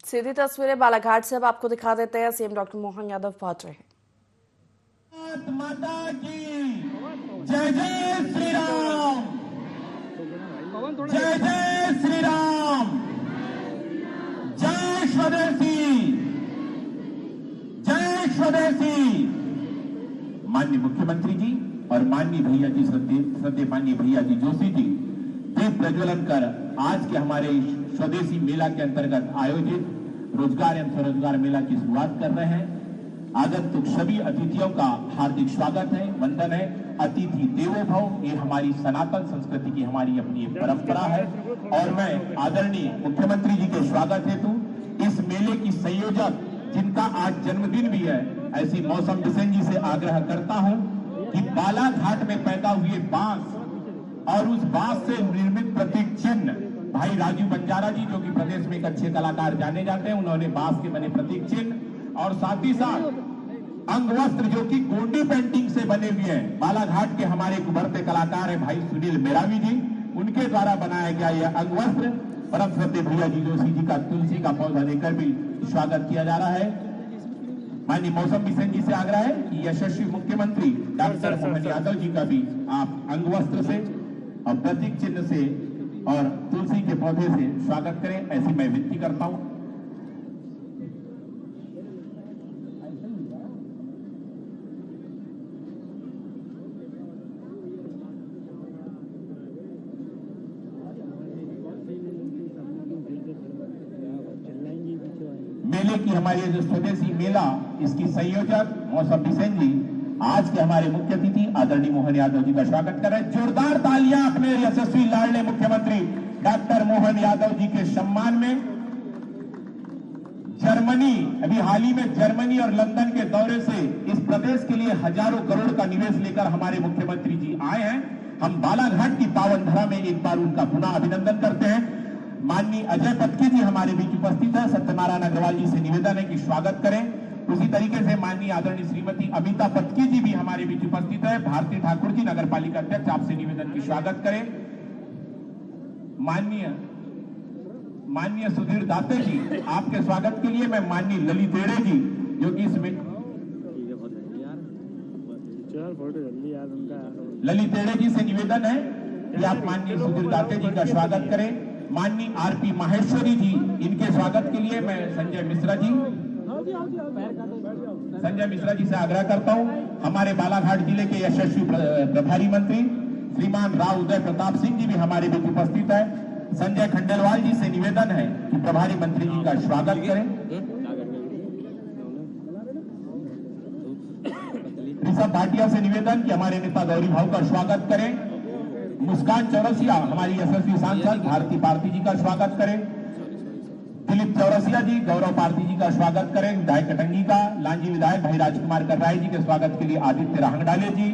सीधी तस्वीरें बालाघाट से अब आपको दिखा देते हैं। सीएम डॉक्टर मोहन यादव पहुंच रहे हैं। माता की जय जय श्री राम, जय जय श्री राम, जय स्वदेशी, जय स्वदेशी। माननीय मुख्यमंत्री जी और माननीय भैया जी श्रद्धेय माननीय भैया जी जोशी जी दीप प्रज्वलन कर आज के हमारे स्वदेशी मेला के अंतर्गत आयोजित रोजगार एवं स्वरोजगार मेला की शुरुआत कर रहे हैं। आगंतुक सभी अतिथियों का हार्दिक स्वागत है, वंदन है। अतिथि देवो भव, ये हमारी सनातन संस्कृति की हमारी अपनी परंपरा है। और मैं आदरणीय मुख्यमंत्री जी के स्वागत हेतु इस मेले की संयोजक जिनका आज जन्मदिन भी है, ऐसी मौसम बिसेन जी से आग्रह करता हूं कि बालाघाट में पैदा हुए बांस और उस बांस से निर्मित प्रतीक चिन्ह भाई राजू बंजारा जी, जो कि प्रदेश में एक अच्छे कलाकार जाने जाते हैं, उन्होंने बांस के बने प्रतीक चिन्ह और साथ ही साथ अंगवस्त्र जो कि गोंडी पेंटिंग से बने हुए हैं, बालाघाट के हमारे एक उभरते कलाकार है भाई सुनील मेरावी जी, उनके द्वारा बनाया गया यह अंगवस्त्र परम श्रद्धेय भैया जी जोशी जी का तुलसी का पौधा देकर भी स्वागत किया जा रहा है। माननीय मौसम बिसेन जी से आग्रह है कि यशस्वी मुख्यमंत्री डॉक्टर मोहन यादव जी का भी आप अंगवस्त्र से और प्रतीक चिन्ह से और तुलसी के पौधे से स्वागत करें, ऐसी मैं विनती करता हूं। मेले की हमारी जो स्वदेशी मेला, इसकी संयोजक मौसम बिसेन जी आज के हमारे मुख्य अतिथि आदरणीय मोहन यादव जी का स्वागत कर रहे हैं। जोरदार तालियां अपने यशस्वी लाडले मुख्यमंत्री डॉक्टर मोहन यादव जी के सम्मान में। जर्मनी, अभी हाल ही में जर्मनी और लंदन के दौरे से इस प्रदेश के लिए हजारों करोड़ का निवेश लेकर हमारे मुख्यमंत्री जी आए हैं। हम बालाघाट की पावन धरा में एक बार उनका पुनः अभिनंदन करते हैं। माननीय अजय पत्की जी हमारे बीच उपस्थित है, सत्यनारायण अग्रवाल जी से निवेदन है कि स्वागत करें। उसी तरीके से माननीय आदरणीय श्रीमती अमिता पत्की जी भी हमारे बीच उपस्थित है। भारती ठाकुर जी नगर पालिका अध्यक्ष, आपसे निवेदन की स्वागत करें। माननीय सुधीर दाते जी, आपके स्वागत के लिए मैं माननीय ललित एड़े जी, जो कि इसमें ललित एड़े जी से निवेदन है कि आप माननीय सुधीर दाते जी का स्वागत करें। माननीय आरपी माहेश्वरी जी, इनके स्वागत के लिए मैं संजय मिश्रा जी से आग्रह करता हूं। हमारे बालाघाट जिले के यशस्वी प्रभारी मंत्री श्रीमान राव उदय प्रताप सिंह जी भी हमारे बीच उपस्थित है। संजय खंडेलवाल जी से निवेदन है कि प्रभारी मंत्री जी का स्वागत करें। ऋषभ भाटिया से निवेदन कि हमारे नेता गौरी भाव का स्वागत करें। मुस्कान चौरसिया हमारी यशस्वी सांसद भारती पारती जी का स्वागत करें। दिलीप चौरसिया जी, गौरव पारती जी का स्वागत करें। विधायक कटंगी का, लांजी विधायक भाई राजकुमार करराय जी के स्वागत के लिए आदित्य राहंगडाले जी,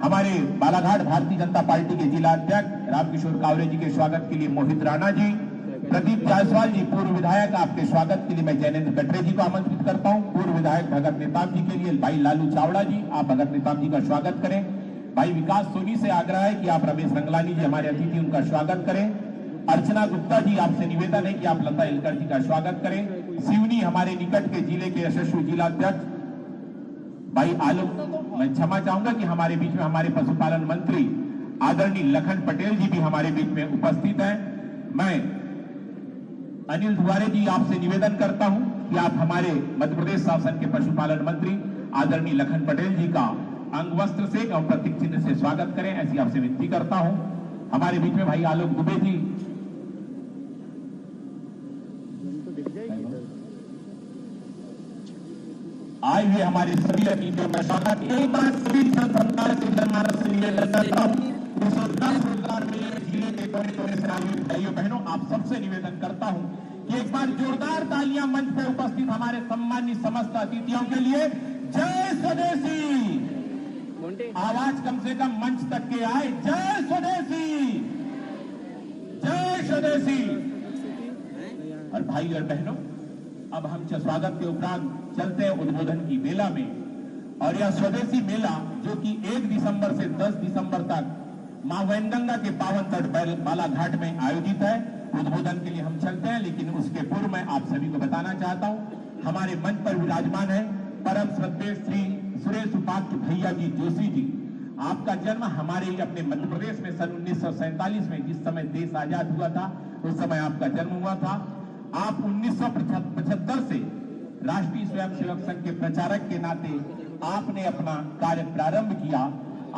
हमारे बालाघाट भारतीय जनता पार्टी के जिला अध्यक्ष रामकिशोर कावरे जी के स्वागत के लिए मोहित राणा जी, प्रदीप जायसवाल जी पूर्व विधायक, आपके स्वागत के लिए मैं जैनेन्द्र कटरे जी को आमंत्रित करता हूं। पूर्व विधायक भगत नेताम जी के लिए भाई लालू चावड़ा जी, आप भगत नेताम जी का स्वागत करें। भाई विकास सोनी से आग्रह है कि आप रमेश रंगलानी जी हमारे अतिथि, उनका स्वागत करें। अर्चना गुप्ता जी, आपसे निवेदन है कि आप लता इलकर जी का स्वागत करें। सिवनी हमारे निकट के जिले के यशस्वी जिला अध्यक्ष भाई आलोक, मैं क्षमा चाहूंगा कि हमारे बीच में हमारे पशुपालन मंत्री आदरणीय लखन पटेल जी भी हमारे बीच में उपस्थित हैं। मैं अनिल दुआरे जी, आपसे निवेदन करता हूं कि आप हमारे मध्य प्रदेश शासन के पशुपालन मंत्री आदरणीय लखन पटेल जी का अंगवस्त्र से और प्रतीक चिन्ह से स्वागत करें, ऐसी आपसे विनती करता हूं। हमारे बीच में भाई आलोक दुबे जी, आए हुए हमारे सभी अतिथियों का स्वागत। एक बार सभी जनता से जनमानस से निवेदन करता हूं, रोजगार मेले जिले के कोने कोने से आए भाइयों बहनों, आप सबसे निवेदन करता हूं कि एक बार जोरदार तालियां मंच पर उपस्थित हमारे सम्मानित समस्त अतिथियों के लिए। जय स्वदेशी, आवाज कम से कम मंच तक के आए। जय स्वदेशी, जय स्वदेशी। और भाई और बहनों, अब हम स्वागत के उपरांत चलते हैं उद्बोधन की मेला में। और यह स्वदेशी मेला जो कि 1 दिसंबर से 10 दिसंबर तक मां वैनगंगा के पावन तट बालाघाट में आयोजित है, उद्बोधन के लिए हम चलते हैं, लेकिन उसके पूर्व मैं आप सभी को बताना चाहता हूं, हमारे मंच पर विराजमान है परम श्रद्धेय श्री सुरेश उपाध्याय भैया जी जोशी जी। आपका जन्म हमारे ही अपने मध्य प्रदेश में सन 1947 में, जिस समय देश आजाद हुआ था, उस समय आपका जन्म हुआ था। आप 1975 से राष्ट्रीय स्वयंसेवक संघ के प्रचारक के नाते आपने अपना कार्य प्रारंभ किया।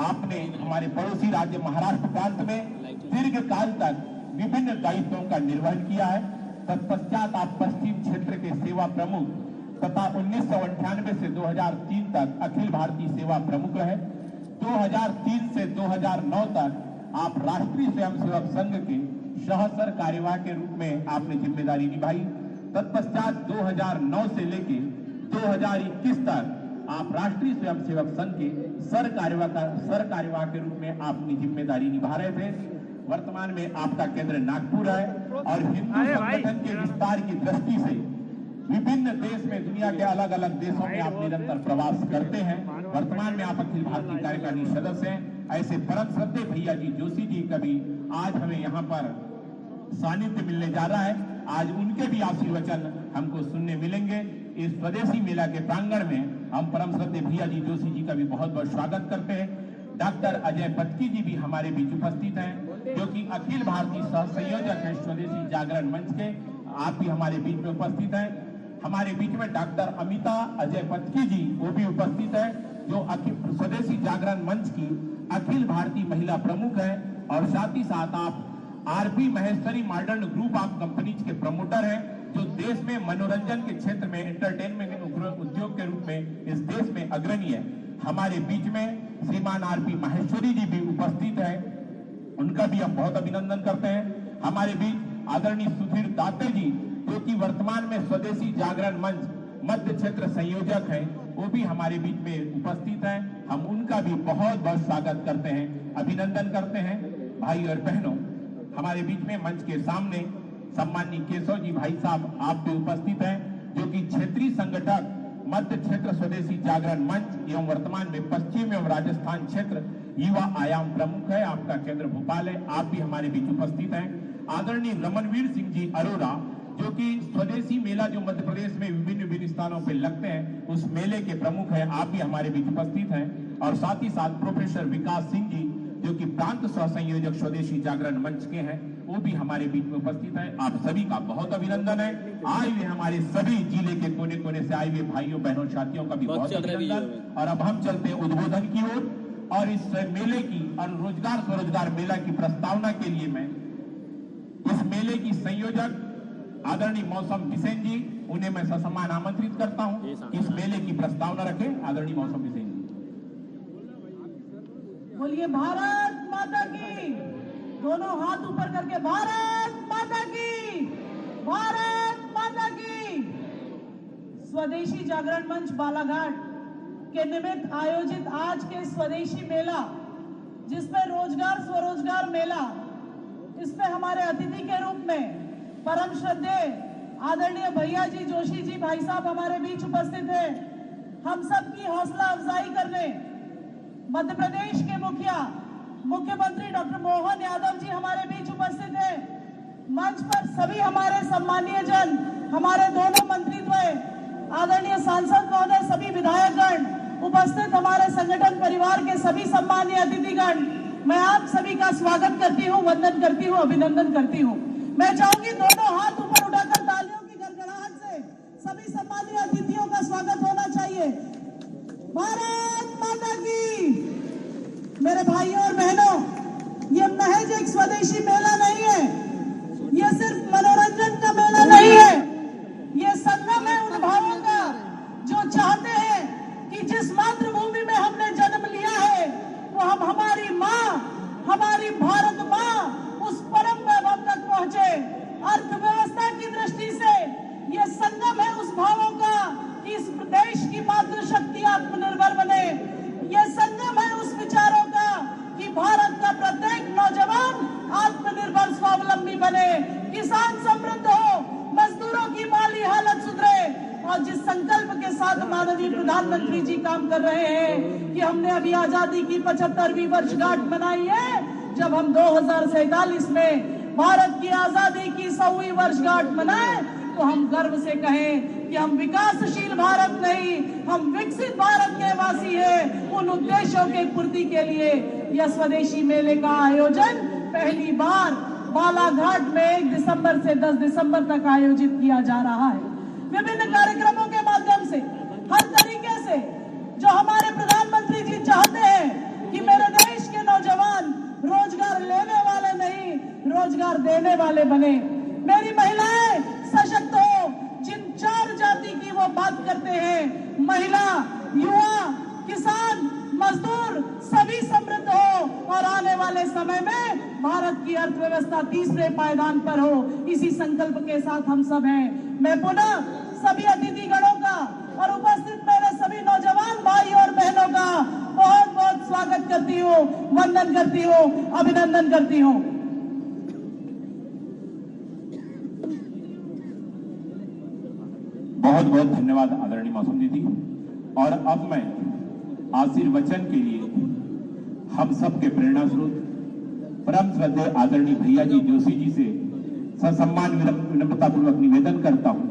आपने हमारे पड़ोसी राज्य महाराष्ट्र प्रांत में दीर्घ काल तक विभिन्न दायित्वों का निर्वहन किया है। तत्पश्चात आप पश्चिम क्षेत्र के सेवा प्रमुख तथा 1998 से 2003 तक अखिल भारतीय सेवा प्रमुख रहे। 2003 से 2009 तक आप राष्ट्रीय स्वयंसेवक संघ के सहसर कार्यवाह के रूप में आपने जिम्मेदारी निभाई। तत्पश्चात 2009 से लेके 2021 तक आप राष्ट्रीय स्वयंसेवक संघ के सर कार्यवाह के रूप में अपनी जिम्मेदारी निभा रहे थे। वर्तमान में आपका केंद्र नागपुर है और हिंदू संगठन के विस्तार की दृष्टि से विभिन्न देश में, दुनिया के अलग अलग देशों में आप निरंतर प्रवास करते हैं। वर्तमान में आप अखिल भारतीय कार्यकारिणी सदस्य हैं। ऐसे परम श्रद्धेय भैया जी जोशी जी का भी आज हमें यहाँ पर सानिध्य मिलने जा रहा है। आज उनके भी आशीर्वचन हमको सुनने मिलेंगे। इस स्वदेशी मेला के प्रांगण में हम परम श्रद्धेय भैया जी जोशी जी का भी बहुत बहुत स्वागत करते हैं। डॉक्टर अजय पटकी जी भी हमारे बीच उपस्थित हैं, जो कि अखिल भारतीय सह संयोजक है स्वदेशी जागरण मंच के। आप भी हमारे बीच में उपस्थित हैं। हमारे बीच में डॉक्टर अमिता अजय पटकी जी वो भी उपस्थित है, जो स्वदेशी जागरण मंच की अखिल भारतीय महिला प्रमुख है। और साथ ही साथ आप RP Maheshwari modern group of companies के प्रमोटर हैं, जो देश में मनोरंजन के क्षेत्र में एंटरटेनमेंट उद्योग के रूप में इस देश में अग्रणी है। हमारे बीच में श्रीमान आरपी महेश्वरी जी भी उपस्थित है, उनका भी हम बहुत अभिनंदन करते हैं। हमारे बीच आदरणीय सुधीर दाते जी, जो कि वर्तमान में स्वदेशी जागरण मंच मध्य क्षेत्र संयोजक हैं, वो भी हमारे बीच में उपस्थित हैं। हम उनका भी बहुत बहुत स्वागत करते हैं, अभिनंदन करते हैं। भाई और बहनों, हमारे बीच में मंच के सामने सम्माननीय केशव जी भाई साहब आप भी उपस्थित हैं, जो कि क्षेत्रीय संगठक मध्य क्षेत्र स्वदेशी जागरण मंच एवं वर्तमान में पश्चिम एवं राजस्थान क्षेत्र युवा आयाम प्रमुख है। आपका केंद्र भोपाल है, आप भी हमारे बीच उपस्थित हैं। आदरणीय रमनवीर सिंह जी अरोरा, जो कि स्वदेशी मेला जो मध्य प्रदेश में विभिन्न स्थानों पर लगते हैं, उस मेले के प्रमुख है, आप भी हमारे बीच उपस्थित हैं। और साथ ही साथ प्रोफेसर विकास सिंह जी, जो कि प्रांत सह संयोजक स्वदेशी जागरण मंच के हैं, वो भी हमारे बीच में उपस्थित हैं। आप सभी का बहुत अभिनंदन है। आए हुए हमारे सभी जिले के कोने कोने से आए हुए भाइयों बहनों साथियों का भी बहुत अभिनंदन। और अब हम चलते हैं उद्बोधन की ओर। और इस मेले की और रोजगार स्वरोजगार मेला की प्रस्तावना के लिए मैं इस मेले की संयोजक आदरणीय मौसम बिसेन जी, उन्हें मैं ससम्मान आमंत्रित करता हूं कि इस मेले की प्रस्तावना रखें। आदरणीय मौसम बिसेन जी। बोलिए भारत माता की। दोनों हाथ ऊपर करके भारत माता की, भारत माता की। स्वदेशी जागरण मंच बालाघाट के निमित्त आयोजित आज के स्वदेशी मेला, जिसमें रोजगार स्वरोजगार मेला, इसमें हमारे अतिथि के रूप में परम श्रद्धेय आदरणीय भैया जी जोशी जी भाई साहब हमारे बीच उपस्थित हैं। हम सब की हौसला अफजाई करने मध्य प्रदेश के मुख्यमंत्री डॉक्टर मोहन यादव जी हमारे बीच उपस्थित हैं। मंच पर सभी हमारे सम्मानीय जन, हमारे दोनों मंत्रीद्वय, आदरणीय सांसद महोदय, सभी विधायकगण उपस्थित, हमारे संगठन परिवार के सभी सम्मानीय अतिथिगण, मैं आप सभी का स्वागत करती हूँ, वंदन करती हूँ, अभिनंदन करती हूँ। मैं चाहूंगी दोनों हाथ ऊपर उठाकर तालियों की गड़गड़ाहट से सभी सम्मानीय अतिथियों का स्वागत होना चाहिए। भारत माता की। मेरे भाइयों और बहनों, ये महज एक स्वदेशी मेला नहीं है, ये सिर्फ मनोरंजन का मेला नहीं है, ये संगम है उन भावों का जो चाहते हैं कि जिस मातृभूमि में हमने जन्म लिया है, वो हमारी माँ, हमारी भारत माँ उस परम वैभव तक पहुंचे। अर्थव्यवस्था की दृष्टि से ये संगम है उस भावों का कि इस देश की मातृशक्ति आत्मनिर्भर बने। ये संगम है उस विचारों का कि भारत का प्रत्येक नौजवान आत्मनिर्भर स्वावलंबी बने, किसान समृद्ध हो, मजदूरों की माली हालत सुधरे। और जिस संकल्प के साथ माननीय प्रधानमंत्री जी काम कर रहे हैं कि हमने अभी आजादी की 75वीं वर्षगांठ मनाई है, जब हम 2047 में भारत की आजादी की 100वीं वर्षगांठ मनाएं तो हम गर्व से कहें कि हम विकासशील भारत नहीं, हम विकसित भारत के वासी हैं। उन उद्देश्यों के पूर्ति के लिए यह स्वदेशी मेले का आयोजन पहली बार बालाघाट में 1 दिसंबर से 10 दिसंबर तक आयोजित किया जा रहा है। विभिन्न कार्यक्रमों के माध्यम से हर तरीके से जो हमारे प्रधानमंत्री जी चाहते हैं कि मेरे देश के नौजवान रोजगार लेने वाले नहीं, रोजगार देने वाले बने, मेरी महिलाएं सशक्त हो, जिन 4 जाति की वो बात करते हैं, महिला, युवा, किसान, मजदूर सभी समृद्ध हो और आने वाले समय में भारत की अर्थव्यवस्था तीसरे पायदान पर हो, इसी संकल्प के साथ हम सब हैं। मैं पुनः सभी अतिथिगणों का और उपस्थित मेरे सभी नौजवान भाई और बहनों का बहुत बहुत स्वागत करती हूँ, वंदन करती हूँ, अभिनंदन करती हूँ। बहुत बहुत धन्यवाद आदरणीय मौसम दीदी। और अब मैं आशीर्वचन के लिए हम सबके प्रेरणा स्रोत परम श्रद्धेय आदरणीय भैया जी जोशी जी से ससम्मान विनम्रता पूर्वक निवेदन करता हूं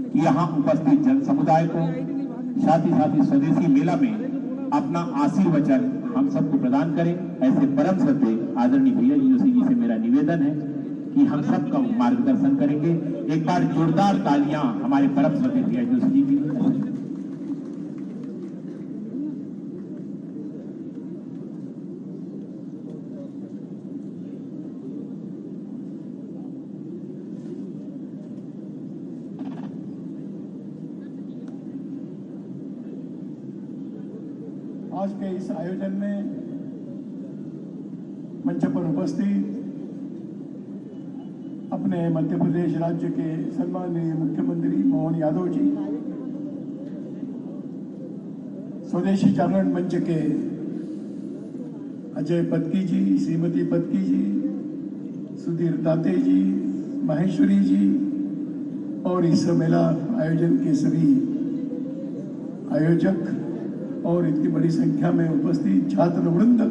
कि यहाँ उपस्थित जन समुदाय को साथ ही स्वदेशी मेला में अपना आशीर्वचन हम सबको प्रदान करें। ऐसे परम श्रद्धेय आदरणीय भैया जी जोशी जी से मेरा निवेदन है कि हम सबका मार्गदर्शन करेंगे। एक बार जोरदार तालियां हमारे परम श्रद्धेय भैया जोशी जी की। आज के इस आयोजन में मंच पर उपस्थित अपने मध्य प्रदेश राज्य के सम्माननीय मुख्यमंत्री मोहन यादव जी, स्वदेशी जागरण मंच के अजय पत्की जी, श्रीमती पत्की जी, सुधीर दाते जी, महेश्वरी जी और इस मेला आयोजन के सभी आयोजक और इतनी बड़ी संख्या में उपस्थित छात्र वृंद,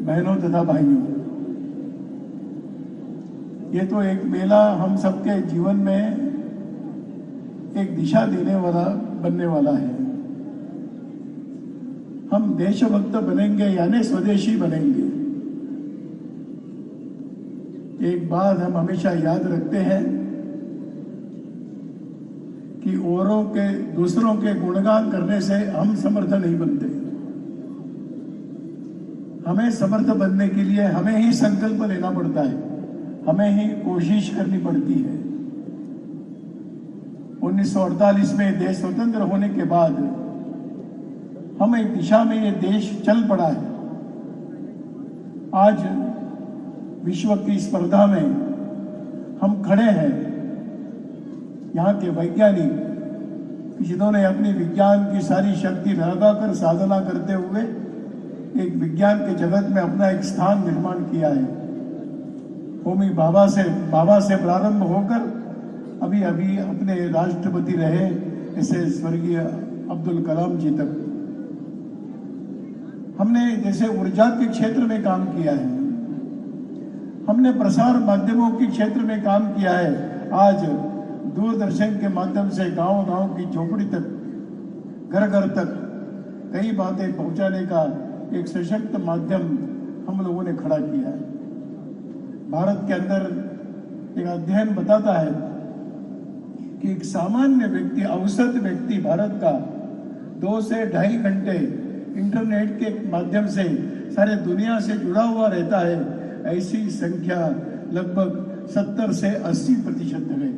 बहनों तथा भाइयों, ये तो एक मेला हम सबके जीवन में एक दिशा देने वाला बनने वाला है। हम देशभक्त बनेंगे यानी स्वदेशी बनेंगे। एक बात हम हमेशा याद रखते हैं कि औरों के दूसरों के गुणगान करने से हम समर्थ नहीं बनते। हमें समर्थ बनने के लिए हमें ही संकल्प लेना पड़ता है, हमें ही कोशिश करनी पड़ती है। 1948 में देश स्वतंत्र होने के बाद हम एक दिशा में ये देश चल पड़ा है। आज विश्व की स्पर्धा में हम खड़े हैं। यहाँ के वैज्ञानिक जिन्होंने अपनी विज्ञान की सारी शक्ति लगाकर साधना करते हुए एक विज्ञान के जगत में अपना एक स्थान निर्माण किया है। होमी बाबा से प्रारंभ होकर अभी अपने राष्ट्रपति रहे ऐसे स्वर्गीय अब्दुल कलाम जी तक हमने जैसे ऊर्जा के क्षेत्र में काम किया है, हमने प्रसार माध्यमों के क्षेत्र में काम किया है। आज दूरदर्शन के माध्यम से गांव-गांव की झोपड़ी तक, घर-घर तक कई बातें पहुंचाने का एक सशक्त माध्यम हम लोगों ने खड़ा किया है। भारत के अंदर एक अध्ययन बताता है कि एक सामान्य व्यक्ति, औसत व्यक्ति भारत का 2 से 2.5 घंटे इंटरनेट के माध्यम से सारे दुनिया से जुड़ा हुआ रहता है। ऐसी संख्या लगभग 70 से 80% है।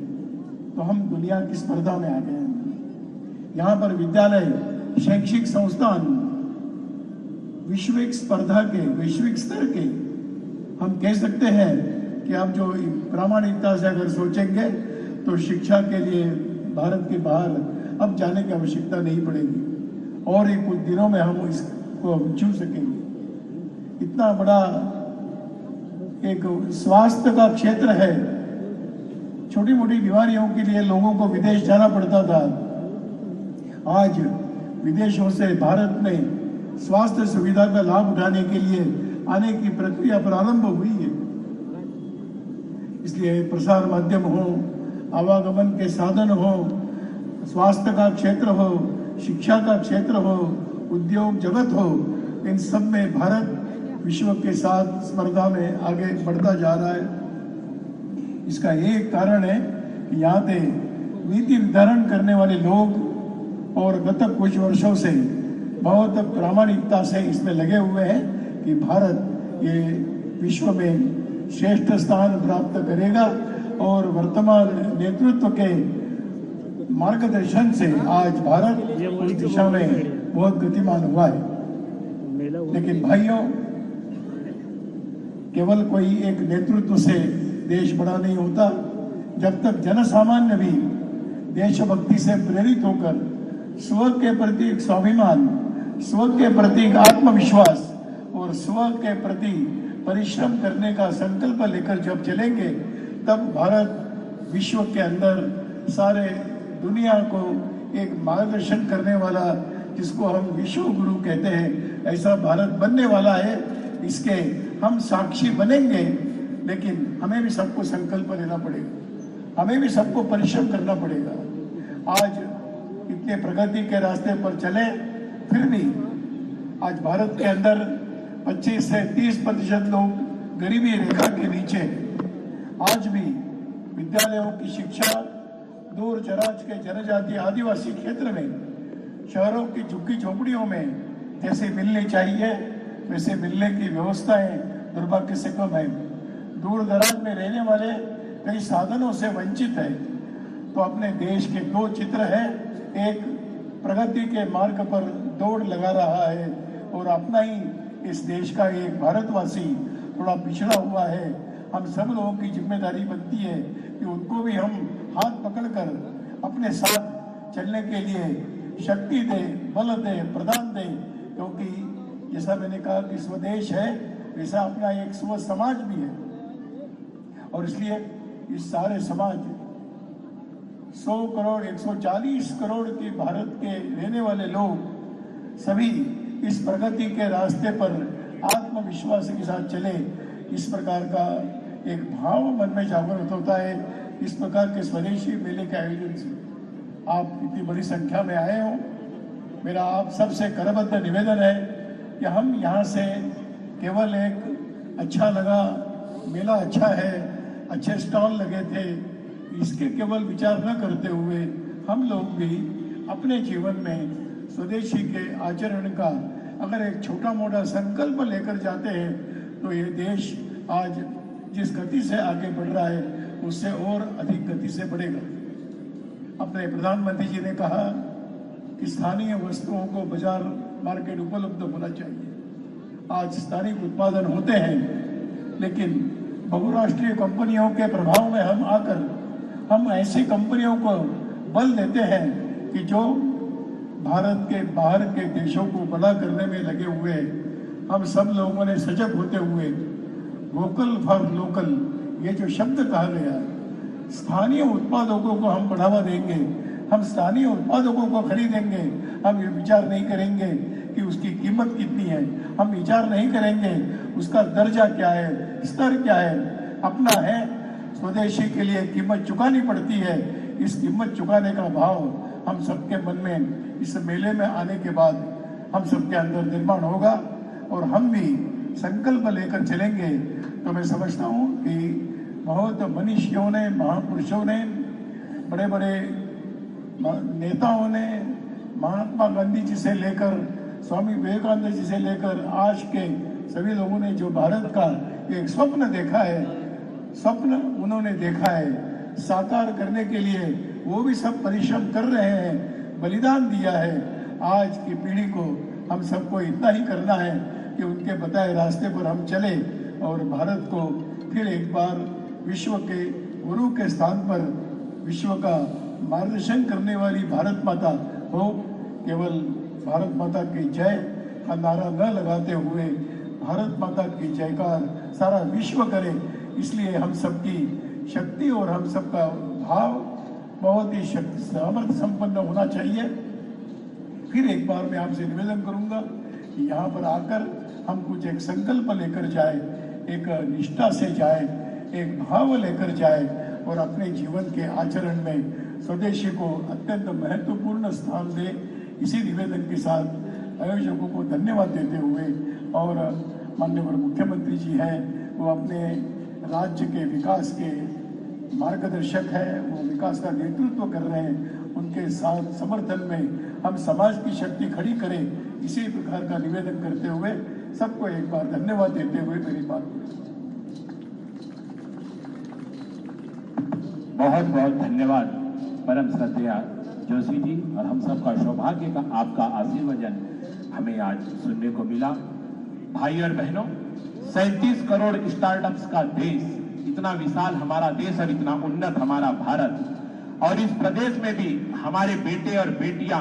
तो हम दुनिया की स्पर्धा में आ गए हैं। यहाँ पर विद्यालय, शैक्षिक संस्थान वैश्विक स्पर्धा के, वैश्विक स्तर के, हम कह सकते हैं कि आप जो प्रामाणिकता से अगर सोचेंगे तो शिक्षा के लिए भारत के बाहर अब जाने की आवश्यकता नहीं पड़ेगी और एक कुछ दिनों में हम इसको छू सकेंगे। इतना बड़ा एक स्वास्थ्य का क्षेत्र है। छोटी मोटी बीमारियों के लिए लोगों को विदेश जाना पड़ता था। आज विदेशों से भारत में स्वास्थ्य सुविधा का लाभ उठाने के लिए आने की प्रक्रिया प्रारंभ हुई है। इसलिए प्रसार माध्यम हो, आवागमन के साधन हो, स्वास्थ्य का क्षेत्र हो, शिक्षा का क्षेत्र हो, उद्योग जगत हो, इन सब में भारत विश्व के साथ स्पर्धा में आगे बढ़ता जा रहा है। इसका एक कारण है कि यहाँ पे नीति निर्धारण करने वाले लोग और गत कुछ वर्षों से बहुत प्रामाणिकता से इसमें लगे हुए हैं कि भारत ये विश्व में श्रेष्ठ स्थान प्राप्त करेगा और वर्तमान नेतृत्व के मार्गदर्शन से आज भारत उस दिशा में बहुत गतिमान हुआ है। लेकिन भाइयों, केवल कोई एक नेतृत्व से देश बड़ा नहीं होता। जब तक जनसामान्य भी देशभक्ति से प्रेरित होकर स्व के प्रति स्वाभिमान, स्व के प्रति आत्मविश्वास और स्व के प्रति परिश्रम करने का संकल्प लेकर जब चलेंगे, तब भारत विश्व के अंदर सारे दुनिया को एक मार्गदर्शन करने वाला, जिसको हम विश्व गुरु कहते हैं, ऐसा भारत बनने वाला है। इसके हम साक्षी बनेंगे, लेकिन हमें भी सबको संकल्प लेना पड़ेगा, हमें भी सबको परिश्रम करना पड़ेगा। आज इतने प्रगति के रास्ते पर चले, फिर भी आज भारत के अंदर 25 से 30% लोग गरीबी रेखा के नीचे। आज भी विद्यालयों की शिक्षा दूर दराज के जनजाति आदिवासी क्षेत्र में, शहरों की झुग्गी झोपड़ियों में जैसे मिलनी चाहिए वैसे मिलने की व्यवस्थाएं दुर्भाग्य से कम है। दूर दराज में रहने वाले कई साधनों से वंचित है। तो अपने देश के दो चित्र है, एक प्रगति के मार्ग पर दौड़ लगा रहा है और अपना ही इस देश का एक भारतवासी थोड़ा पिछड़ा हुआ है। हम सब लोगों की जिम्मेदारी बनती है कि उनको भी हम हाथ पकड़कर अपने साथ चलने के लिए शक्ति दे, बल दे, प्रदान दे। क्योंकि जैसा मैंने कहा कि स्वदेश है, वैसा अपना एक स्व समाज भी है। और इसलिए इस सारे समाज 100 करोड़ 140 करोड़ के भारत के रहने वाले लोग सभी इस प्रगति के रास्ते पर आत्मविश्वास के साथ चले, इस प्रकार का एक भाव मन में जागृत होता है। इस प्रकार के स्वदेशी मेले के आयोजन से आप इतनी बड़ी संख्या में आए हो, मेरा आप सबसे करबद्ध निवेदन है कि हम यहाँ से केवल एक अच्छा लगा, मेला अच्छा है, अच्छे स्टॉल लगे थे, इसके केवल विचार न करते हुए हम लोग भी अपने जीवन में स्वदेशी के आचरण का अगर एक छोटा मोटा संकल्प लेकर जाते हैं तो ये देश आज जिस गति से आगे बढ़ रहा है उससे और अधिक गति से बढ़ेगा। अपने प्रधानमंत्री जी ने कहा कि स्थानीय वस्तुओं को बाजार मार्केट उपलब्ध होना चाहिए। आज स्थानीय उत्पादन होते हैं, लेकिन बहुराष्ट्रीय कंपनियों के प्रभाव में हम आकर हम ऐसी कंपनियों को बल देते हैं कि जो भारत के बाहर के देशों को बड़ा करने में लगे हुए। हम सब लोगों ने सजग होते हुए वोकल फॉर लोकल ये जो शब्द कहा गया, स्थानीय उत्पादकों को हम बढ़ावा देंगे, हम स्थानीय उत्पादकों को खरीदेंगे। हम ये विचार नहीं करेंगे कि उसकी कीमत कितनी है, हम विचार नहीं करेंगे उसका दर्जा क्या है, स्तर क्या है। अपना है, स्वदेशी के लिए कीमत चुकानी पड़ती है। इस कीमत चुकाने का भाव हम सबके मन में इस मेले में आने के बाद हम सबके अंदर निर्माण होगा और हम भी संकल्प लेकर चलेंगे। तो मैं समझता हूँ कि बहुत मनीषियों ने, महापुरुषों ने, बड़े बड़े नेताओं ने, महात्मा गांधी जी से लेकर स्वामी विवेकानंद जी से लेकर आज के सभी लोगों ने जो भारत का एक स्वप्न देखा है, स्वप्न उन्होंने देखा है, साकार करने के लिए वो भी सब परिश्रम कर रहे हैं, बलिदान दिया है। आज की पीढ़ी को हम सबको इतना ही करना है कि उनके बताए रास्ते पर हम चले और भारत को फिर एक बार विश्व के गुरु के स्थान पर विश्व का मार्गदर्शन करने वाली भारत माता हो। केवल भारत माता की जय का नारा न लगाते हुए भारत माता की जयकार सारा विश्व करे। इसलिए हम सबकी शक्ति और हम सबका भाव बहुत ही शक्ति सामर्थ्य संपन्न होना चाहिए। फिर एक बार मैं आपसे निवेदन करूंगा कि यहाँ पर आकर हम कुछ एक संकल्प लेकर जाए, एक निष्ठा से जाए, एक भाव लेकर जाए और अपने जीवन के आचरण में स्वदेशी को अत्यंत महत्वपूर्ण स्थान दे। इसी निवेदन के साथ आयोजकों को धन्यवाद देते हुए और माननीय मुख्यमंत्री जी हैं, वो अपने राज्य के विकास के मार्गदर्शक है, वो विकास का नेतृत्व कर रहे हैं, उनके साथ समर्थन में हम समाज की शक्ति खड़ी करें, इसी प्रकार का निवेदन करते हुए सबको एक बार धन्यवाद देते हुए मेरी बात। बहुत बहुत धन्यवाद परम श्रद्धेय जोशी जी, और हम सबका सौभाग्य का आपका आशीर्वचन हमें आज सुनने को मिला। भाई और बहनों, 37 करोड़ स्टार्टअप्स का देश, इतना विशाल हमारा देश और इतना उन्नत हमारा भारत, और इस प्रदेश में भी हमारे बेटे और बेटियां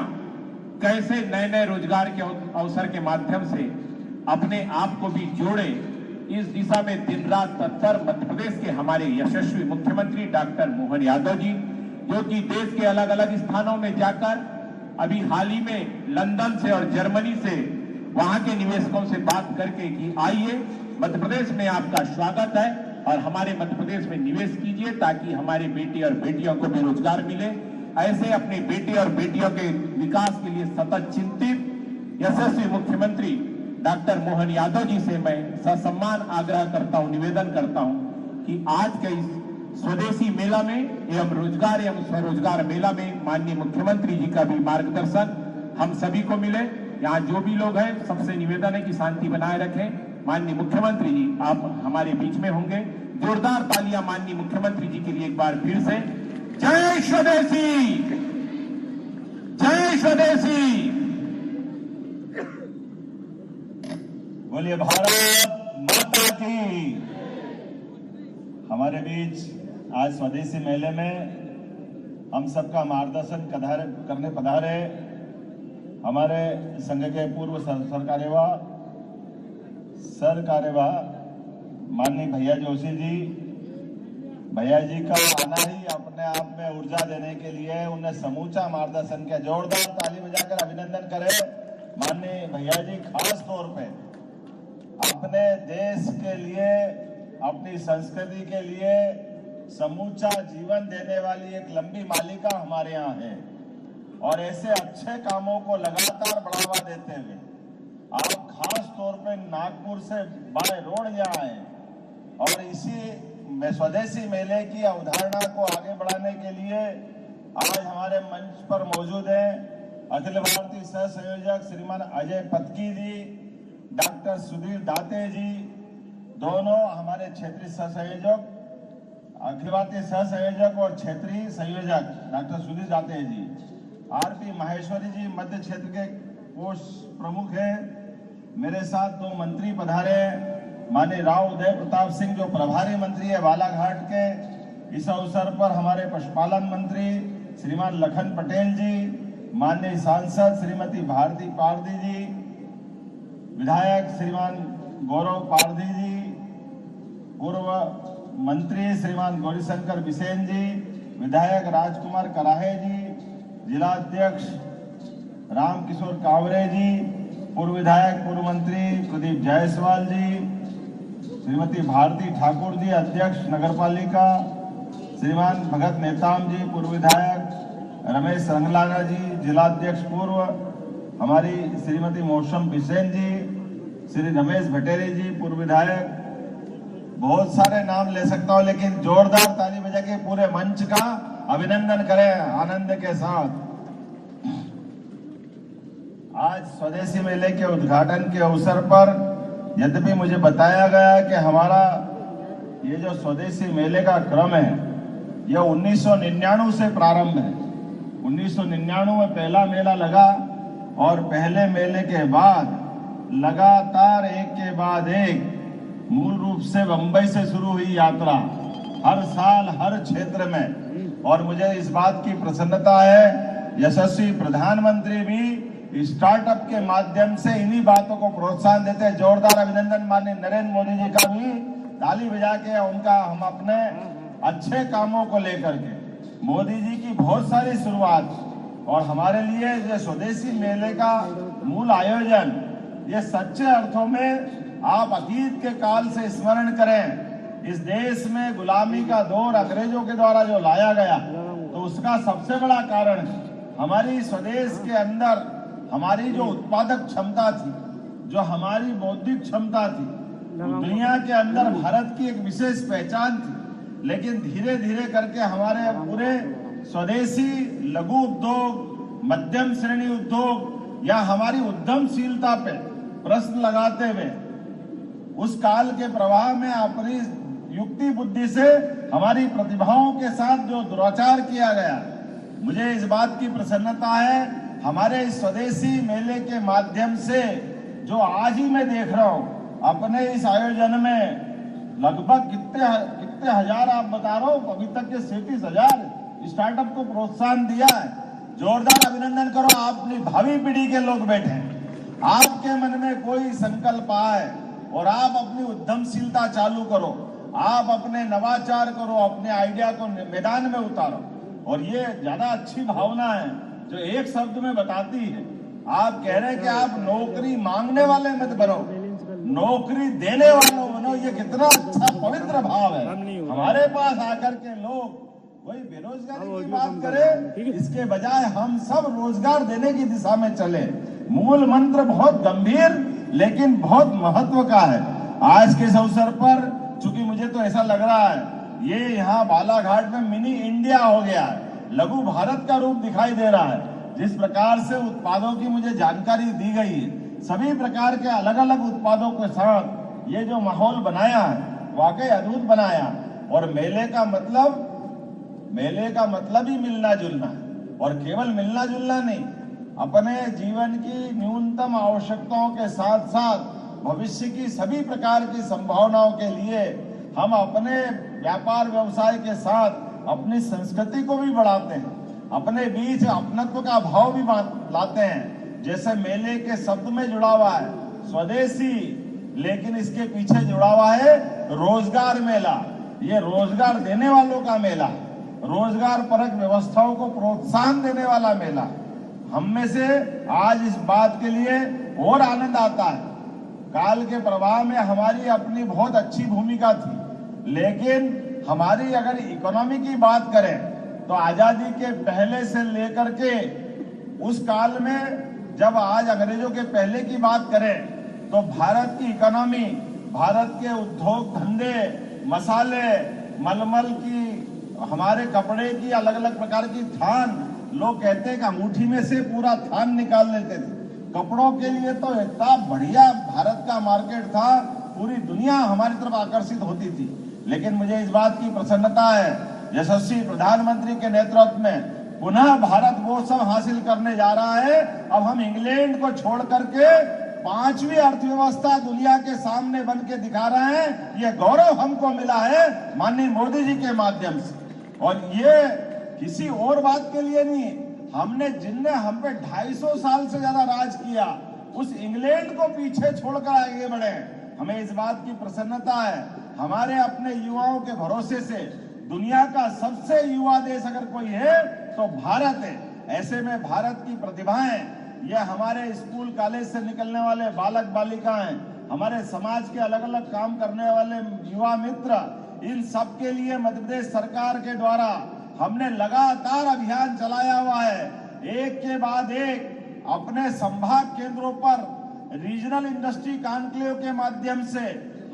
कैसे नए नए रोजगार के अवसर के माध्यम से अपने आप को भी जोड़े, इस दिशा में दिन रात तत्पर मध्य प्रदेश के हमारे यशस्वी मुख्यमंत्री डॉक्टर मोहन यादव जी, जो कि देश के अलग अलग स्थानों में जाकर अभी हाल ही में लंदन से और जर्मनी से वहां के निवेशकों से बात करके कि आइए मध्य प्रदेश में आपका स्वागत है और हमारे मध्य प्रदेश में निवेश कीजिए ताकि हमारे बेटे और बेटियों को भी रोजगार मिले। ऐसे अपने बेटे और बेटियों के विकास के लिए सतत चिंतित यशस्वी मुख्यमंत्री डॉक्टर मोहन यादव जी से मैं ससम्मान आग्रह करता हूं, निवेदन करता हूं कि आज के इस स्वदेशी मेला में एवं रोजगार एवं स्वरोजगार मेला में माननीय मुख्यमंत्री जी का भी मार्गदर्शन हम सभी को मिले। यहाँ जो भी लोग हैं सबसे निवेदन है कि शांति बनाए रखें। माननीय मुख्यमंत्री जी आप हमारे बीच में होंगे। जोरदार तालियां माननीय मुख्यमंत्री जी के लिए एक बार फिर से। जय स्वदेशी, जय स्वदेशी। बोलिए भारत माता की। हमारे बीच आज स्वदेशी मेले में हम सबका मार्गदर्शन करने पधारे हमारे संघ के पूर्व सरकार्यवाह माननीय भैया जोशी जी। भैया जी का आना ही अपने आप में ऊर्जा देने के लिए उन्हें समूचा मार्गदर्शन किया। जोरदार ताली बजाकर अभिनंदन करें माननीय भैया जी, खास तौर पे अपने देश के लिए, अपनी संस्कृति के लिए समूचा जीवन देने वाली एक लंबी मालिका हमारे यहाँ है, और ऐसे अच्छे कामों को लगातार बढ़ावा देते हुए आप खास तौर पे नागपुर से बाय रोड यहाँ आए और इसी स्वदेशी मेले की अवधारणा को आगे बढ़ाने के लिए आज हमारे मंच पर मौजूद हैं अखिल भारतीय सह संयोजक श्रीमान अजय पतकी जी, डॉक्टर सुधीर दाते जी, दोनों हमारे क्षेत्रीय सह संयोजक, अखिल भारतीय सह संयोजक और क्षेत्रीय संयोजक डॉक्टर सुधीर दाते जी, आरपी माहेश्वरी जी मध्य क्षेत्र के कोष प्रमुख हैं। मेरे साथ दो मंत्री पधारे, माननीय राव उदय प्रताप सिंह जो प्रभारी मंत्री है बालाघाट के। इस अवसर पर हमारे पशुपालन मंत्री श्रीमान लखन पटेल जी, माननीय सांसद श्रीमती भारती पारदी जी, विधायक श्रीमान गौरव पारदी जी, पूर्व मंत्री श्रीमान गौरीशंकर बिसेन जी, विधायक राजकुमार कराहे जी, जिलाध्यक्ष रामकिशोर कावरे जी, पूर्व विधायक पूर्व मंत्री प्रदीप जायसवाल जी, श्रीमती भारती ठाकुर जी, अध्यक्ष नगरपालिका, श्रीमान भगत नेताम जी, पूर्व विधायक रमेश रंगलाना जी, जिलाध्यक्ष पूर्व हमारी श्रीमती मौसम बिसेन जी, श्री रमेश भटेरी जी, पूर्व विधायक। बहुत सारे नाम ले सकता हूं, लेकिन जोरदार ताली बजा के पूरे मंच का अभिनंदन करें आनंद के साथ। आज स्वदेशी मेले के उद्घाटन के अवसर पर यद्यपि मुझे बताया गया कि हमारा ये जो स्वदेशी मेले का क्रम है यह 1999 से प्रारंभ है। 1999 में पहला मेला लगा और पहले मेले के बाद लगातार एक के बाद एक मूल रूप से बंबई से शुरू हुई यात्रा हर साल हर क्षेत्र में, और मुझे इस बात की प्रसन्नता है यशस्वी प्रधानमंत्री भी स्टार्टअप के माध्यम से इन्हीं बातों को प्रोत्साहन देते हैं। जोरदार अभिनंदन माननीय नरेंद्र मोदी जी का भी ताली बजा के उनका हम अपने अच्छे कामों को लेकर के। मोदी जी की बहुत सारी शुरुआत और हमारे लिए ये स्वदेशी मेले का मूल आयोजन, ये सच्चे अर्थों में आप अतीत के काल से स्मरण करें, इस देश में गुलामी का दौर अंग्रेजों के द्वारा जो लाया गया, तो उसका सबसे बड़ा कारण हमारी स्वदेश के अंदर हमारी जो उत्पादक क्षमता थी, जो हमारी बौद्धिक क्षमता थी, दुनिया के अंदर भारत की एक विशेष पहचान थी। लेकिन धीरे धीरे करके हमारे पूरे स्वदेशी लघु उद्योग, मध्यम श्रेणी उद्योग या हमारी उद्यमशीलता पे प्रश्न लगाते हुए उस काल के प्रवाह में अपनी युक्ति बुद्धि से हमारी प्रतिभाओं के साथ जो दुराचार किया गया, मुझे इस बात की प्रसन्नता है हमारे इस स्वदेशी मेले के माध्यम से जो आज ही मैं देख रहा हूं अपने इस आयोजन में लगभग कितने हजार आप बता रहे हो, अभी तक के 37,000 स्टार्टअप को प्रोत्साहन दिया है। जोरदार अभिनंदन करो। आप अपनी भावी पीढ़ी के लोग बैठे हैं, आपके मन में कोई संकल्प आए और आप अपनी उद्यमशीलता चालू करो, आप अपने नवाचार करो, अपने आइडिया को मैदान में उतारो। और ये ज्यादा अच्छी भावना है जो एक शब्द में बताती है। आप कह रहे हैं कि आप नौकरी मांगने वाले मत बनो, नौकरी देने वालों बनो। ये कितना अच्छा पवित्र भाव है। हमारे पास आकर के लोग वही बेरोजगारी की बात करें, इसके बजाय हम सब रोजगार देने की दिशा में चले। मूल मंत्र बहुत गंभीर लेकिन बहुत महत्व का है। आज के इस अवसर पर चूंकि मुझे तो ऐसा लग रहा है ये यहाँ बालाघाट में मिनी इंडिया हो गया है, लघु भारत का रूप दिखाई दे रहा है। जिस प्रकार से उत्पादों की मुझे जानकारी दी गई है, सभी प्रकार के अलग अलग उत्पादों के साथ ये जो माहौल बनाया है वाकई अद्भुत बनाया। और मेले का मतलब ही मिलना जुलना, और केवल मिलना जुलना नहीं, अपने जीवन की न्यूनतम आवश्यकताओं के साथ साथ भविष्य की सभी प्रकार की संभावनाओं के लिए हम अपने व्यापार व्यवसाय के साथ अपनी संस्कृति को भी बढ़ाते हैं, अपने बीच अपनत्व का भाव भी लाते हैं। जैसे मेले के शब्द में जुड़ा हुआ है स्वदेशी, लेकिन इसके पीछे जुड़ा हुआ है रोजगार मेला। ये रोजगार देने वालों का मेला, रोजगार परक व्यवस्थाओं को प्रोत्साहन देने वाला मेला। हम में से आज इस बात के लिए और आनंद आता है, काल के प्रवाह में हमारी अपनी बहुत अच्छी भूमिका थी, लेकिन हमारी अगर इकोनॉमी की बात करें तो आजादी के पहले से लेकर के उस काल में, जब आज अंग्रेजों के पहले की बात करें तो भारत की इकोनॉमी, भारत के उद्योग धंधे, मसाले, मलमल की, हमारे कपड़े की अलग अलग प्रकार की थान, लोग कहते हैं कि अंगूठी में से पूरा थान निकाल लेते थे। कपड़ों के लिए तो इतना बढ़िया भारत का मार्केट था, पूरी दुनिया हमारी तरफ आकर्षित होती थी। लेकिन मुझे इस बात की प्रसन्नता है यशस्वी प्रधानमंत्री के नेतृत्व में पुनः भारत वो सब हासिल करने जा रहा है। अब हम इंग्लैंड को छोड़ करके 5वीं अर्थव्यवस्था दुनिया के सामने बन के दिखा रहे हैं। ये गौरव हमको मिला है माननीय मोदी जी के माध्यम से, और ये किसी और बात के लिए नहीं। हमने जिनने हम पे 250 साल से ज्यादा राज किया, उस इंग्लैंड को पीछे छोड़कर आगे बढ़े। हमें इस बात की प्रसन्नता है, हमारे अपने युवाओं के भरोसे से दुनिया का सबसे युवा देश अगर कोई है तो भारत है। ऐसे में भारत की प्रतिभाएं, ये हमारे स्कूल कॉलेज से निकलने वाले बालक बालिकाएं, हमारे समाज के अलग अलग काम करने वाले युवा मित्र, इन सब के लिए मध्य प्रदेश सरकार के द्वारा हमने लगातार अभियान चलाया हुआ है। एक के बाद एक अपने संभाग केंद्रों पर रीजनल इंडस्ट्री कॉन्क्लेव के माध्यम से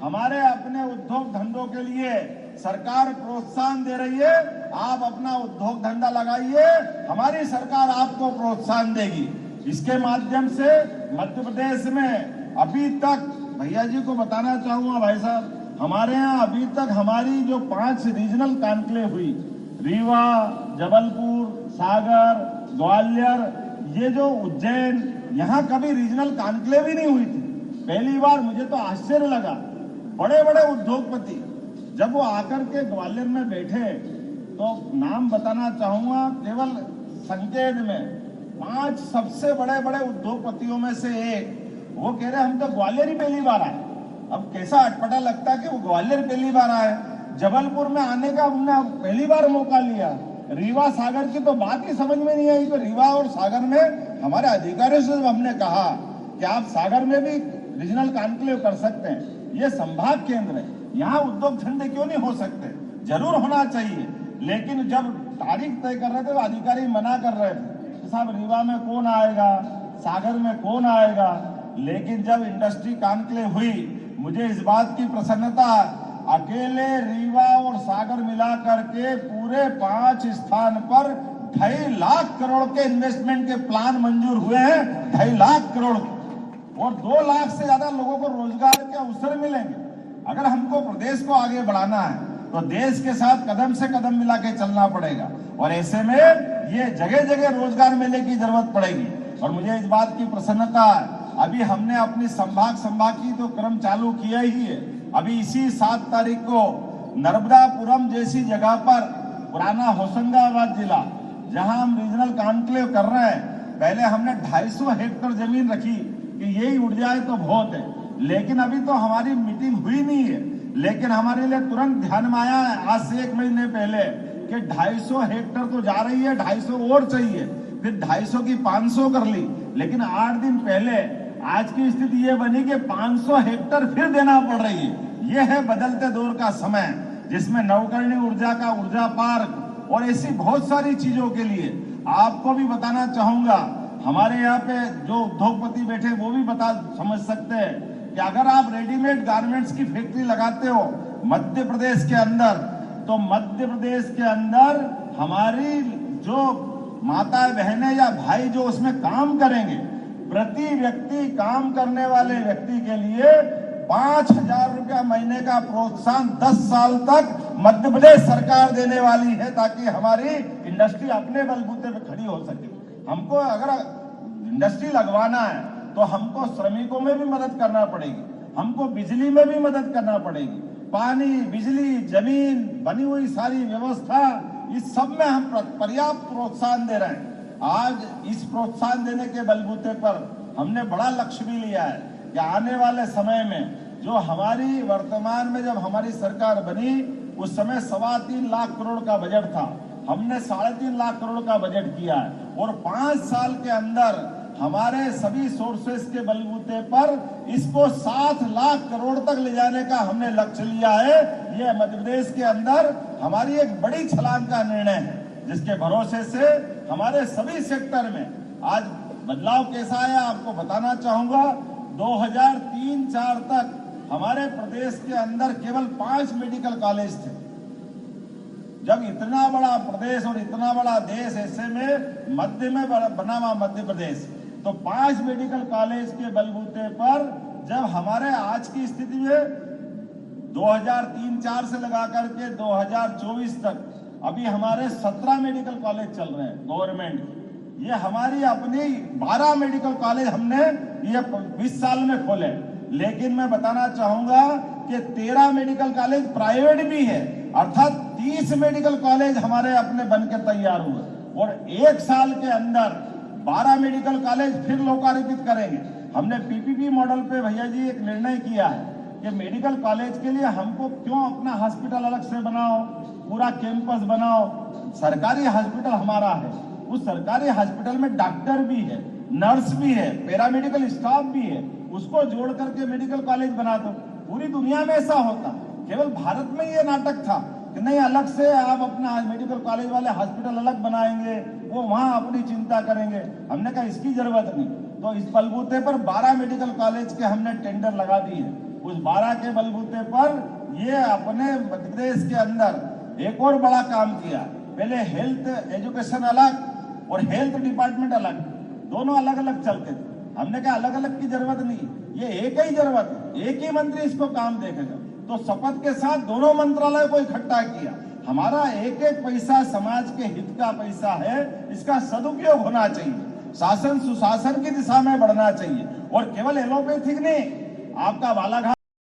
हमारे अपने उद्योग धंधों के लिए सरकार प्रोत्साहन दे रही है। आप अपना उद्योग धंधा लगाइए, हमारी सरकार आपको प्रोत्साहन देगी। इसके माध्यम से मध्य प्रदेश में अभी तक, भैया जी को बताना चाहूंगा भाई साहब, हमारे यहाँ अभी तक हमारी जो 5 रीजनल कॉन्क्लेव हुई, रीवा, जबलपुर, सागर, ग्वालियर, ये जो उज्जैन, यहाँ कभी रीजनल कॉन्क्लेव ही नहीं हुई थी। पहली बार मुझे तो आश्चर्य लगा, बड़े बड़े उद्योगपति जब वो आकर के ग्वालियर में बैठे, तो नाम बताना चाहूंगा, केवल संकेत में 5 सबसे बड़े बड़े उद्योगपतियों में से एक, वो कह रहे हम तो ग्वालियर ही पहली बार आए। अब कैसा अटपटा लगता कि वो ग्वालियर पहली बार आए। जबलपुर में आने का हमने पहली बार मौका लिया। रीवा सागर की तो बात ही समझ में नहीं आई। तो रीवा और सागर में हमारे अधिकारियों से हमने कहा कि आप सागर में भी रीजनल कॉन्क्लेव कर सकते हैं। ये संभाग केंद्र है, यहाँ उद्योग धंधे क्यों नहीं हो सकते? जरूर होना चाहिए, लेकिन जब तारीख तय कर रहे थे तो अधिकारी मना कर रहे थे कि साहब रीवा में कौन आएगा, सागर में कौन आएगा। लेकिन जब इंडस्ट्री कॉन्क्लेव हुई, मुझे इस बात की प्रसन्नता, अकेले रीवा और सागर मिला करके पूरे 5 स्थान पर 2.5 लाख करोड़ के इन्वेस्टमेंट के प्लान मंजूर हुए हैं। 2.5 लाख करोड़ और 2 लाख से ज्यादा लोगों को रोजगार के अवसर मिलेंगे। अगर हमको प्रदेश को आगे बढ़ाना है तो देश के साथ कदम से कदम मिला के चलना पड़ेगा, और ऐसे में ये जगह जगह रोजगार मेले की जरूरत पड़ेगी। और मुझे इस बात की प्रसन्नता है, अभी हमने अपनी संभाग की तो क्रम चालू किया ही है। अभी इसी 7 तारीख को नर्मदापुरम जैसी जगह पर, पुराना होशंगाबाद जिला, जहां हम रीजनल कॉन्क्लेव कर रहे हैं, पहले हमने 250 हेक्टेयर जमीन रखी कि यही उड़ जाए तो बहुत है, लेकिन अभी तो हमारी मीटिंग हुई नहीं है। लेकिन हमारे लिए तुरंत ध्यान में आया आज से 1 महीने पहले कि 250 हेक्टेयर तो जा रही है, 250 और चाहिए, फिर 250 की 500 कर ली। लेकिन 8 दिन पहले आज की स्थिति ये बनी कि 500 हेक्टेयर फिर देना पड़ रही है। ये है बदलते दौर का समय, जिसमें नवकरणीय ऊर्जा का ऊर्जा पार्क और ऐसी बहुत सारी चीजों के लिए आपको भी बताना चाहूंगा। हमारे यहाँ पे जो उद्योगपति बैठे वो भी समझ सकते हैं कि अगर आप रेडीमेड गारमेंट्स की फैक्ट्री लगाते हो मध्य प्रदेश के अंदर, तो मध्य प्रदेश के अंदर हमारी जो माताएं बहनें या भाई जो उसमें काम करेंगे, प्रति व्यक्ति काम करने वाले व्यक्ति के लिए 5,000 रुपया महीने का प्रोत्साहन 10 साल तक मध्य प्रदेश सरकार देने वाली है, ताकि हमारी इंडस्ट्री अपने बलबूते पे खड़ी हो सके। हमको अगर इंडस्ट्री लगवाना है तो हमको श्रमिकों में भी मदद करना पड़ेगी, हमको बिजली में भी मदद करना पड़ेगी, पानी, बिजली, जमीन, बनी हुई सारी व्यवस्था, इस सब में हम पर्याप्त प्रोत्साहन दे रहे हैं। आज इस प्रोत्साहन देने के बलबूते पर हमने बड़ा लक्ष्य भी लिया है कि आने वाले समय में जो हमारी वर्तमान में जब हमारी सरकार बनी उस समय 3.25 लाख करोड़ का बजट था, हमने 3.5 लाख करोड़ का बजट किया है, और 5 साल के अंदर हमारे सभी सोर्सेस के बलबूते पर इसको 7 लाख करोड़ तक ले जाने का हमने लक्ष्य लिया है। यह मध्य प्रदेश के अंदर हमारी एक बड़ी छलांग का निर्णय है, जिसके भरोसे से हमारे सभी सेक्टर में आज बदलाव कैसा है आपको बताना चाहूंगा। 2003-4 तक हमारे प्रदेश के अंदर केवल 5 मेडिकल कॉलेज थे। जब इतना बड़ा प्रदेश और इतना बड़ा देश, ऐसे में मध्य में बना हुआ मध्य प्रदेश, तो 5 मेडिकल कॉलेज के बलबूते पर जब हमारे आज की स्थिति में 2003-4 से लगा करके 2024 तक अभी हमारे 17 मेडिकल कॉलेज चल रहे हैं गवर्नमेंट। ये हमारी अपनी 12 मेडिकल कॉलेज हमने ये 20 साल में खोले, लेकिन मैं बताना चाहूंगा कि 13 मेडिकल कॉलेज प्राइवेट भी है, अर्थात 30 मेडिकल कॉलेज हमारे अपने बनकर तैयार हुए, और 1 साल के अंदर 12 मेडिकल कॉलेज फिर लोकार्पित करेंगे। हमने पीपीपी मॉडल पे भैया जी एक निर्णय किया है कि मेडिकल कॉलेज के लिए हमको क्यों अपना हॉस्पिटल अलग से बनाओ, पूरा कैंपस बनाओ। सरकारी हॉस्पिटल हमारा है, उस सरकारी हॉस्पिटल में डॉक्टर भी है, नर्स भी है, पैरामेडिकल स्टाफ भी है, उसको जोड़ करके मेडिकल कॉलेज बना दो। पूरी दुनिया में ऐसा होता, केवल भारत में ये नाटक था कि नहीं अलग से आप अपना मेडिकल कॉलेज वाले हॉस्पिटल अलग बनाएंगे, वो वहां अपनी चिंता करेंगे। हमने कहा इसकी जरूरत नहीं, तो इस बलबूते पर 12 मेडिकल कॉलेज के हमने टेंडर लगा दिए। उस 12 के बलबूते पर ये अपने मध्य प्रदेश के अंदर एक और बड़ा काम किया। पहले हेल्थ एजुकेशन अलग और हेल्थ डिपार्टमेंट अलग, दोनों अलग अलग चलते थे। हमने कहा अलग अलग की जरूरत नहीं, ये एक ही जरूरत है, एक ही मंत्री इसको काम देखेगा। तो शपथ के साथ दोनों मंत्रालय को इकट्ठा किया। हमारा एक एक पैसा समाज के हित का पैसा है, इसका सदुपयोग होना चाहिए, शासन सुशासन की दिशा में बढ़ना चाहिए, और केवल एलोपैथिक नहीं, आपका बालाघाट